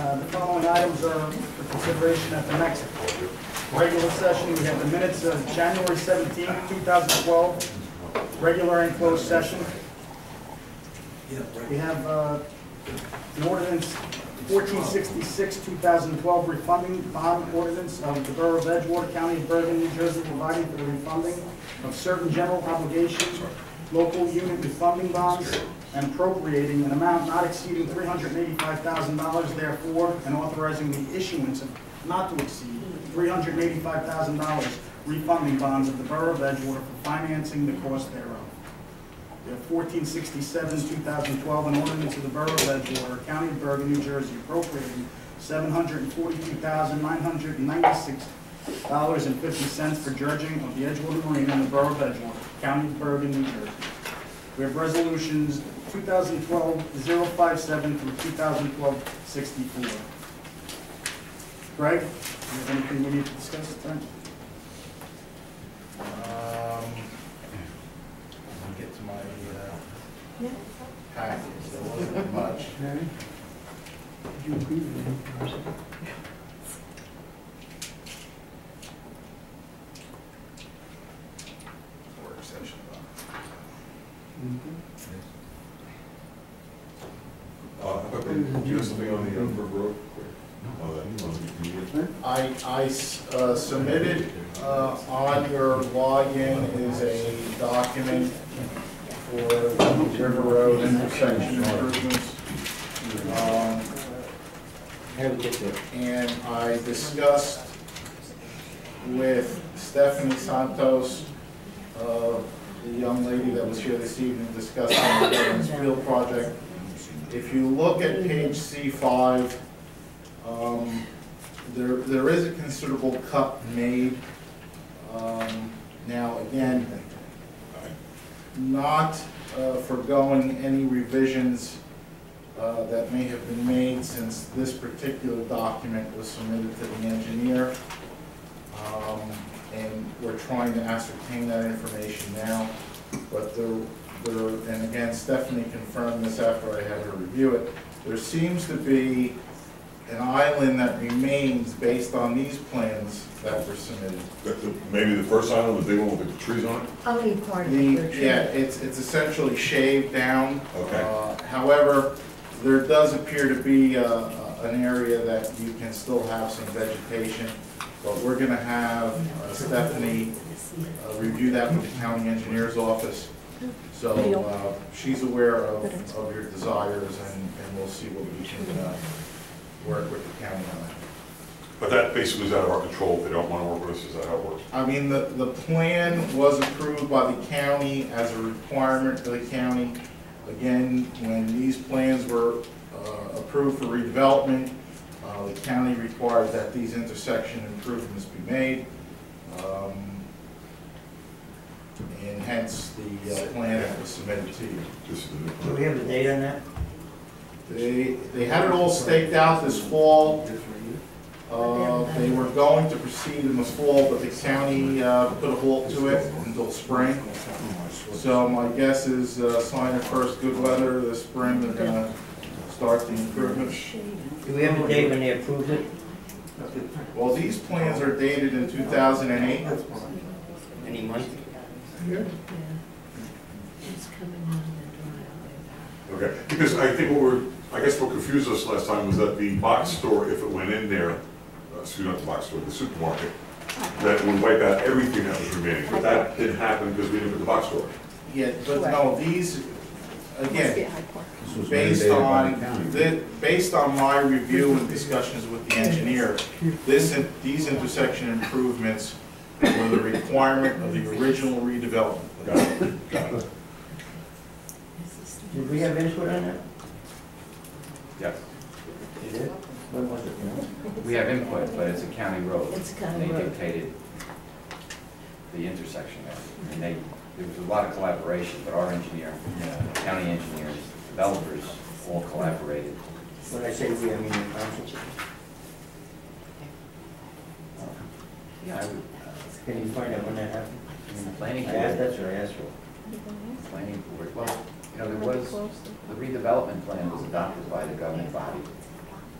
The following items are for consideration at the next regular session. We have the minutes of January 17, 2012, regular and closed session. We have the ordinance 1466, 2012, refunding bond ordinance of the Borough of Edgewater, County of Bergen, New Jersey, providing for the refunding of certain general obligations, local unit refunding bonds, and appropriating an amount not exceeding $385,000, therefore, and authorizing the issuance of not to exceed $385,000 refunding bonds of the Borough of Edgewater for financing the cost thereof. We have 1467, 2012, an ordinance of the Borough of Edgewater, County of Bergen, New Jersey, appropriating $742,996.50 for dredging of the Edgewater Marina in the Borough of Edgewater, County of Bergen, New Jersey. We have resolutions 2012-057 through 2012-64. Greg, do you have anything we need to discuss tonight? Let me get to my package. There wasn't much. Did you agree with him? Work session. Do you have something on the Brook Road? I submitted on your login is a document for River Road intersection improvements. And I discussed with Stephanie Santos, the young lady that was here this evening discussing the Veterans Field project. If you look at page C5, there is a considerable cut made. Now, again, not foregoing any revisions that may have been made since this particular document was submitted to the engineer. And we're trying to ascertain that information now. But and again, Stephanie confirmed this after I had her review it, there seems to be an island that remains based on these plans that were submitted. Maybe the first island, the big one with the trees on it? Only part of the tree. Yeah, it's essentially shaved down. Okay. However, there does appear to be an area that you can still have some vegetation, but we're going to have Stephanie review that with the county engineer's office. So she's aware of your desires, and we'll see what we can work with the county on that. But that basically is out of our control. If they don't want to work with us, is that how it works? I mean, the plan was approved by the county as a requirement for the county. Again, when these plans were approved for redevelopment, the county required that these intersection improvements be made. And hence the plan that was submitted to you. Do we have a date on that? They had it all staked out this fall. They were going to proceed in the fall, but the county put a halt to it until spring. So my guess is sign of first good weather this spring, they're going to start the improvements. Do we have a date when they approved it? Well, these plans are dated in 2008. Any month? Okay, because I think I guess what confused us last time was that the box store, if it went in there, excuse me, not the box store, the supermarket, that it would wipe out everything that was remaining. But that didn't happen because we didn't put the box store. Yeah, but no, these, again, based on my review and discussions with the engineer, these intersection improvements were the requirement of the original redevelopment. Got it. Got it. Did we have input on that? Yes. You did? When was it? We have input, but it's a county road. It's a county They road. dictated the intersection there. And there was a lot of collaboration, but our engineer, county engineers, developers, all collaborated. When I say we, I mean the council. Yeah, I would, Can you find out when that happened? planning I asked, board, that's what I asked for. planning board, well, there was, the redevelopment plan was adopted by the governing body.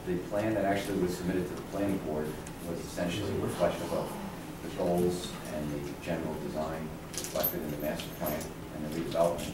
The plan that actually was submitted to the planning board was essentially a reflection of the goals and the general design reflected in the master plan and the redevelopment.